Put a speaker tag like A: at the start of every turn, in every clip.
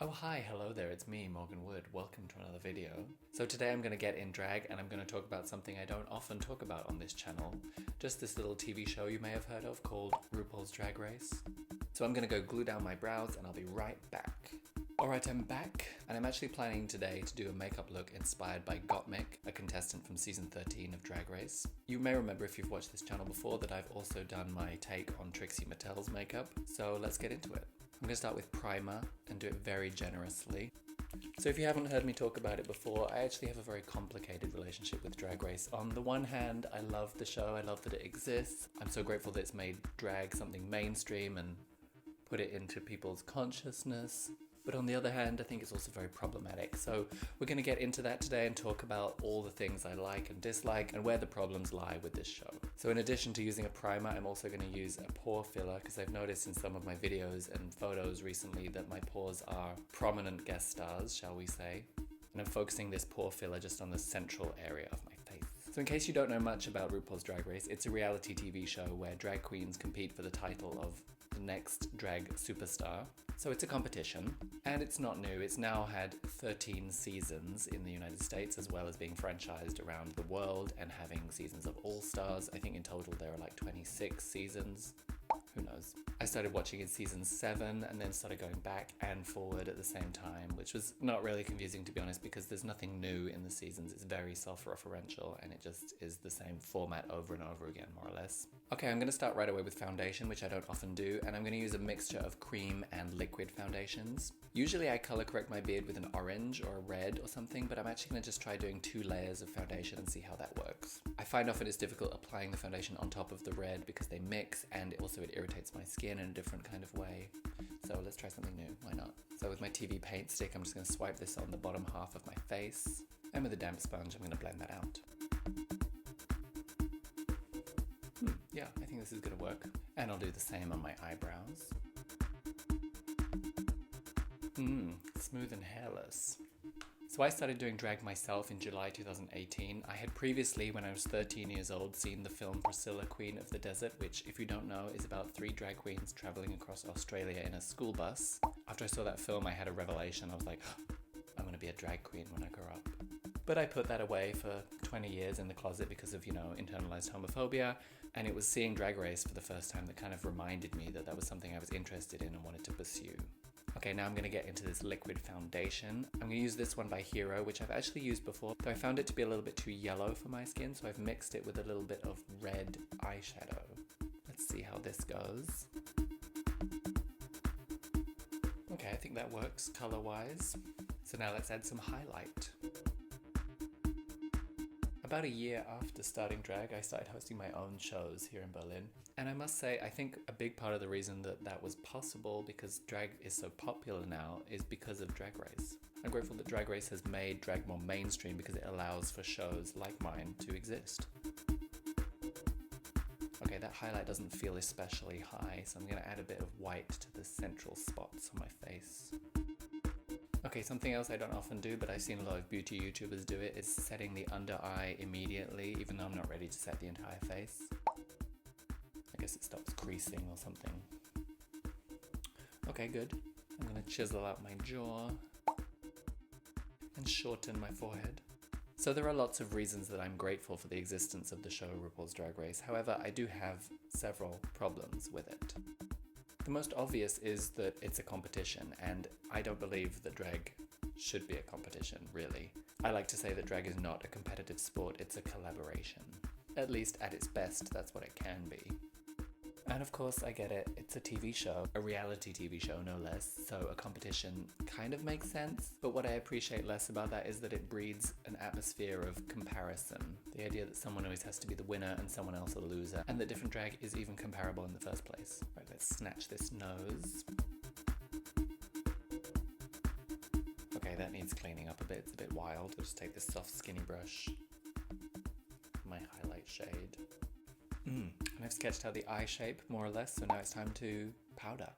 A: Oh hi, hello there, it's me, Morgan Wood. Welcome to another video. So today I'm going to get in drag and I'm going to talk about something I don't often talk about on this channel. Just this little TV show you may have heard of called RuPaul's Drag Race. So I'm going to go glue down my brows and I'll be right back. Alright, I'm back, and I'm actually planning today to do a makeup look inspired by Gottmik, a contestant from season 13 of Drag Race. You may remember if you've watched this channel before that I've also done my take on Trixie Mattel's makeup, so let's get into it. I'm going to start with primer and do it very generously. So if you haven't heard me talk about it before, I actually have a very complicated relationship with Drag Race. On the one hand, I love the show, I love that it exists. I'm so grateful that it's made drag something mainstream and put it into people's consciousness. But on the other hand, I think it's also very problematic. So we're going to get into that today and talk about all the things I like and dislike and where the problems lie with this show. So in addition to using a primer, I'm also going to use a pore filler because I've noticed in some of my videos and photos recently that my pores are prominent guest stars, shall we say. And I'm focusing this pore filler just on the central area of my face. So in case you don't know much about RuPaul's Drag Race, it's a reality TV show where drag queens compete for the title of the next drag superstar. So it's a competition, and it's not new. It's now had 13 seasons in the United States, as well as being franchised around the world and having seasons of All Stars. I think in total there are like 26 seasons. Who knows? I started watching in season 7 and then started going back and forward at the same time, which was not really confusing to be honest because there's nothing new in the seasons. It's very self-referential and it just is the same format over and over again, more or less. Okay, I'm going to start right away with foundation, which I don't often do, and I'm going to use a mixture of cream and liquid foundations. Usually I color correct my beard with an orange or a red or something, but I'm actually going to just try doing 2 layers of foundation and see how that works. I find often it's difficult applying the foundation on top of the red because they mix and also it irritates my skin in a different kind of way. So let's try something new, why not? So with my TV paint stick, I'm just going to swipe this on the bottom half of my face. And with a damp sponge, I'm going to blend that out. Yeah, I think this is going to work. And I'll do the same on my eyebrows. Smooth and hairless. So I started doing drag myself in July 2018. I had previously, when I was 13 years old, seen the film Priscilla, Queen of the Desert, which, if you don't know, is about 3 drag queens traveling across Australia in a school bus. After I saw that film, I had a revelation. I was like, I'm gonna be a drag queen when I grow up. But I put that away for 20 years in the closet because of, internalized homophobia. And it was seeing Drag Race for the first time that kind of reminded me that that was something I was interested in and wanted to pursue. Okay, now I'm going to get into this liquid foundation. I'm going to use this one by Hero, which I've actually used before, though I found it to be a little bit too yellow for my skin, so I've mixed it with a little bit of red eyeshadow. Let's see how this goes. Okay, I think that works color-wise. So now let's add some highlight. About a year after starting drag, I started hosting my own shows here in Berlin. And I must say, I think a big part of the reason that that was possible, because drag is so popular now, is because of Drag Race. I'm grateful that Drag Race has made drag more mainstream because it allows for shows like mine to exist. Okay, that highlight doesn't feel especially high, so I'm going to add a bit of white to the central spots on my face. Okay, something else I don't often do, but I've seen a lot of beauty YouTubers do it, is setting the under eye immediately, even though I'm not ready to set the entire face. I guess it stops creasing or something. Okay, good. I'm gonna chisel out my jaw and shorten my forehead. So there are lots of reasons that I'm grateful for the existence of the show RuPaul's Drag Race. However, I do have several problems with it. The most obvious is that it's a competition, and I don't believe that drag should be a competition, really. I like to say that drag is not a competitive sport, it's a collaboration. At least at its best, that's what it can be. And of course, I get it, it's a TV show, a reality TV show no less, so a competition kind of makes sense, but what I appreciate less about that is that it breeds an atmosphere of comparison. The idea that someone always has to be the winner and someone else a loser, and that different drag is even comparable in the first place. Right, let's snatch this nose. Okay, that needs cleaning up a bit, it's a bit wild. I'll just take this soft skinny brush, my highlight shade. And I've sketched out the eye shape, more or less, so now it's time to powder.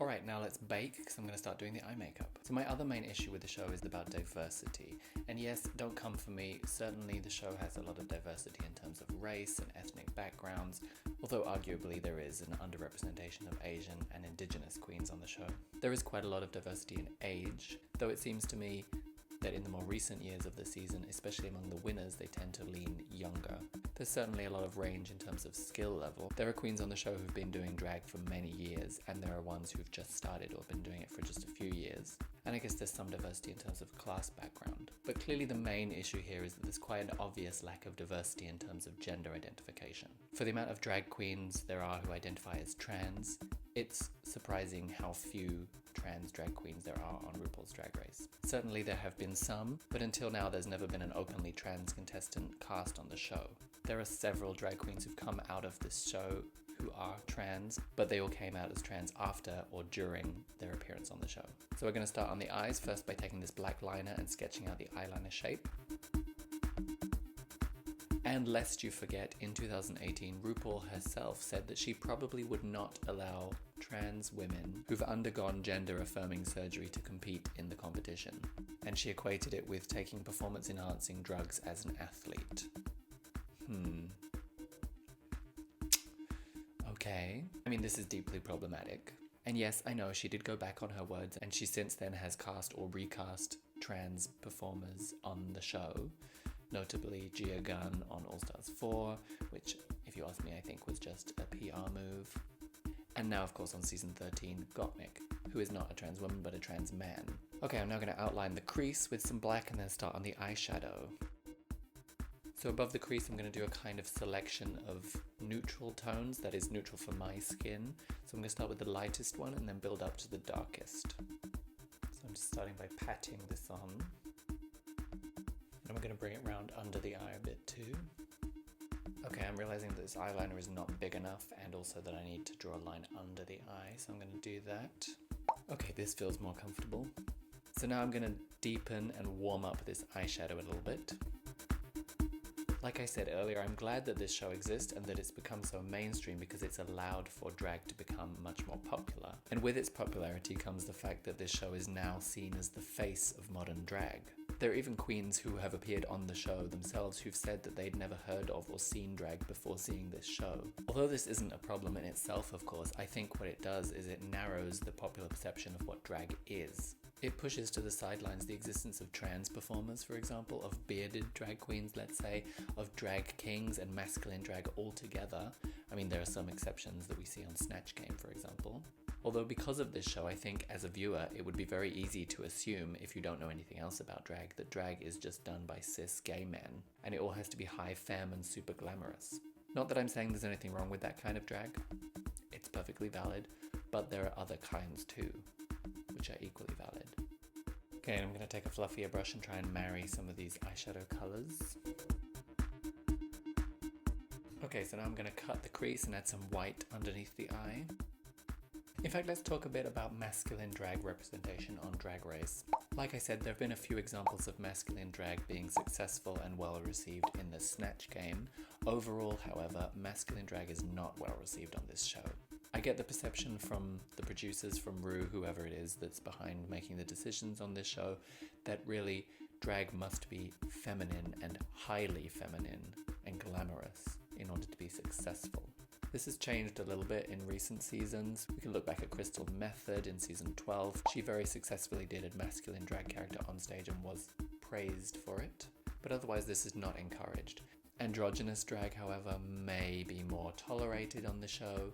A: Alright, now let's bake, because I'm going to start doing the eye makeup. So my other main issue with the show is about diversity. And yes, don't come for me, certainly the show has a lot of diversity in terms of race and ethnic backgrounds, although although arguably there is an underrepresentation of Asian and Indigenous queens on the show. There is quite a lot of diversity in age, though it seems to me that in the more recent years of the season, especially among the winners, they tend to lean younger. There's certainly a lot of range in terms of skill level. There are queens on the show who've been doing drag for many years, and there are ones who've just started or been doing it for just a few years. And I guess there's some diversity in terms of class background. But clearly the main issue here is that there's quite an obvious lack of diversity in terms of gender identification. For the amount of drag queens there are who identify as trans, it's surprising how few trans drag queens there are on RuPaul's Drag Race. Certainly there have been some, but until now there's never been an openly trans contestant cast on the show. There are several drag queens who've come out of this show who are trans, but they all came out as trans after or during their appearance on the show. So we're going to start on the eyes first by taking this black liner and sketching out the eyeliner shape. And lest you forget, in 2018, RuPaul herself said that she probably would not allow trans women who've undergone gender-affirming surgery to compete in the competition. And she equated it with taking performance-enhancing drugs as an athlete. Okay. I mean, this is deeply problematic. And yes, I know she did go back on her words, and she since then has cast or recast trans performers on the show. Notably Gia Gunn on All Stars 4, which, if you ask me, I think was just a PR move. And now, of course, on season 13, Gottmik, who is not a trans woman, but a trans man. Okay, I'm now going to outline the crease with some black and then start on the eyeshadow. So above the crease, I'm going to do a kind of selection of neutral tones, that is neutral for my skin. So I'm going to start with the lightest one and then build up to the darkest. So I'm just starting by patting this on. And I'm going to bring it round under the eye a bit too. Okay, I'm realizing that this eyeliner is not big enough and also that I need to draw a line under the eye, so I'm going to do that. Okay, this feels more comfortable. So now I'm going to deepen and warm up this eyeshadow a little bit. Like I said earlier, I'm glad that this show exists and that it's become so mainstream because it's allowed for drag to become much more popular. And with its popularity comes the fact that this show is now seen as the face of modern drag. There are even queens who have appeared on the show themselves who've said that they'd never heard of or seen drag before seeing this show. Although this isn't a problem in itself, of course, I think what it does is it narrows the popular perception of what drag is. It pushes to the sidelines the existence of trans performers, for example, of bearded drag queens, let's say, of drag kings and masculine drag altogether. I mean, there are some exceptions that we see on Snatch Game, for example. Although because of this show, I think as a viewer, it would be very easy to assume, if you don't know anything else about drag, that drag is just done by cis gay men, and it all has to be high femme and super glamorous. Not that I'm saying there's anything wrong with that kind of drag. It's perfectly valid, but there are other kinds too, which are equally valid. Okay, and I'm going to take a fluffier brush and try and marry some of these eyeshadow colours. Okay, so now I'm going to cut the crease and add some white underneath the eye. In fact, let's talk a bit about masculine drag representation on Drag Race. Like I said, there have been a few examples of masculine drag being successful and well received in the Snatch Game. Overall, however, masculine drag is not well received on this show. I get the perception from the producers, from Ru, whoever it is that's behind making the decisions on this show, that really drag must be feminine and highly feminine and glamorous in order to be successful. This has changed a little bit in recent seasons. We can look back at Crystal Method in season 12. She very successfully did a masculine drag character on stage and was praised for it. But otherwise this is not encouraged. Androgynous drag, however, may be more tolerated on the show,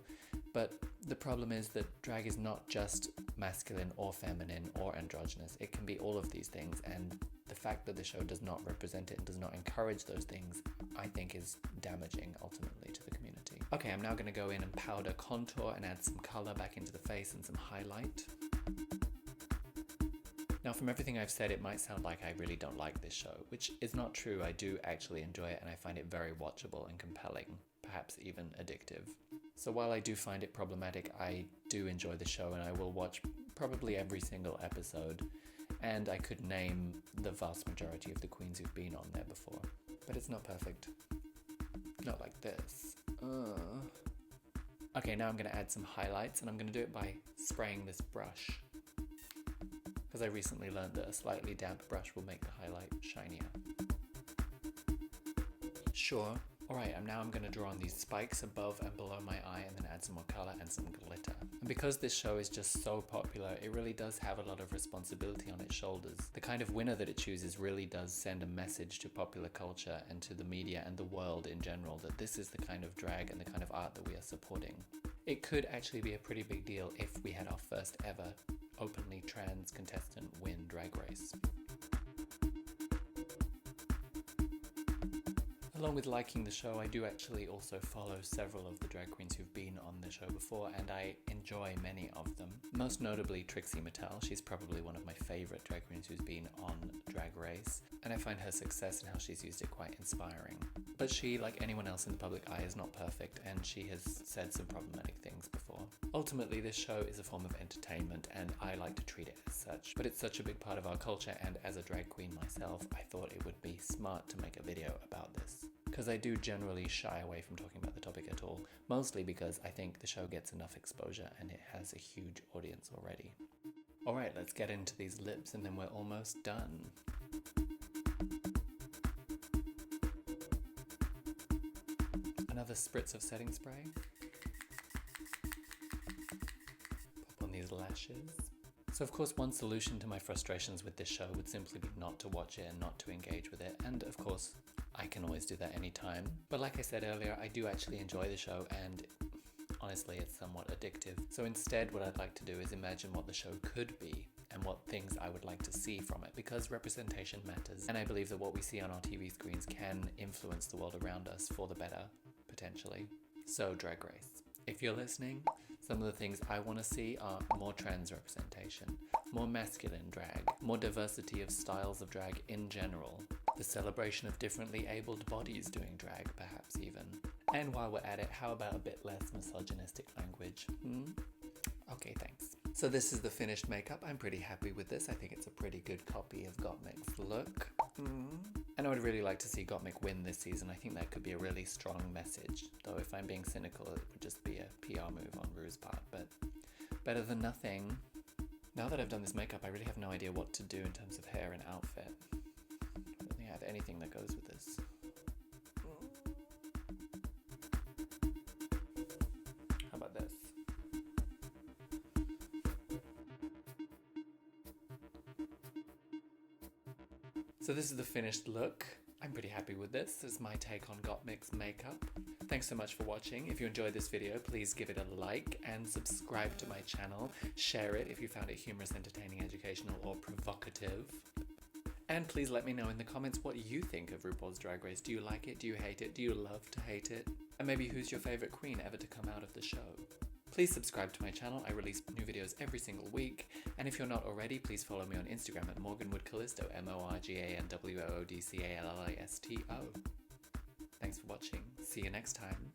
A: but the problem is that drag is not just masculine or feminine or androgynous. It can be all of these things, and the fact that the show does not represent it and does not encourage those things, I think is damaging ultimately to the community. Okay, I'm now going to go in and powder contour and add some color back into the face and some highlight. Now, from everything I've said, it might sound like I really don't like this show, which is not true. I do actually enjoy it and I find it very watchable and compelling, perhaps even addictive. So while I do find it problematic, I do enjoy the show and I will watch probably every single episode, and I could name the vast majority of the queens who've been on there before. But it's not perfect. Not like this. Okay, now I'm going to add some highlights, and I'm going to do it by spraying this brush, because I recently learned that a slightly damp brush will make the highlight shinier. Sure, Alright, I'm going to draw on these spikes above and below my eye and then add some more color and some glitter. And because this show is just so popular, it really does have a lot of responsibility on its shoulders. The kind of winner that it chooses really does send a message to popular culture and to the media and the world in general that this is the kind of drag and the kind of art that we are supporting. It could actually be a pretty big deal if we had our first ever openly trans contestant win Drag Race. Along with liking the show, I do actually also follow several of the drag queens who've been on the show before, and I enjoy many of them. Most notably Trixie Mattel. She's probably one of my favourite drag queens who's been on Drag Race, and I find her success and how she's used it quite inspiring. But she, like anyone else in the public eye, is not perfect, and she has said some problematic things before. Ultimately, this show is a form of entertainment, and I like to treat it as such. But it's such a big part of our culture, and as a drag queen myself, I thought it would be smart to make a video about this. Because I do generally shy away from talking about the topic at all, mostly because I think the show gets enough exposure and it has a huge audience already. Alright, let's get into these lips and then we're almost done. Another spritz of setting spray. Pop on these lashes. So of course one solution to my frustrations with this show would simply be not to watch it and not to engage with it, and of course I can always do that anytime. But like I said earlier, I do actually enjoy the show, and honestly it's somewhat addictive. So instead what I'd like to do is imagine what the show could be and what things I would like to see from it, because representation matters, and I believe that what we see on our TV screens can influence the world around us for the better, potentially. So Drag Race, if you're listening, some of the things I want to see are more trans representation, more masculine drag, more diversity of styles of drag in general, the celebration of differently abled bodies doing drag, perhaps even. And while we're at it, how about a bit less misogynistic language? Okay, thanks. So this is the finished makeup. I'm pretty happy with this. I think it's a pretty good copy of Gottmik's look. And I would really like to see Gottmik win this season. I think that could be a really strong message. Though if I'm being cynical, it would just be a PR move on Ru's part, but better than nothing. Now that I've done this makeup, I really have no idea what to do in terms of hair and outfit. I don't think I have anything that goes with this. How about this? So this is the finished look. I'm pretty happy with this. This is my take on Gottmik's makeup. Thanks so much for watching. If you enjoyed this video, please give it a like and subscribe to my channel. Share it if you found it humorous, entertaining, educational, or provocative. And please let me know in the comments what you think of RuPaul's Drag Race. Do you like it? Do you hate it? Do you love to hate it? And maybe who's your favorite queen ever to come out of the show? Please subscribe to my channel. I release new videos every single week. And if you're not already, please follow me on Instagram at morganwoodcallisto, MorganWoodcallisto. Thanks for watching. See you next time.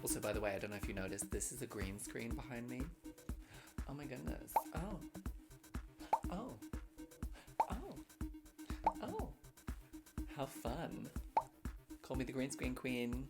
A: Also, by the way, I don't know if you noticed, this is a green screen behind me. Oh my goodness. Oh. How fun. Call me the green screen queen.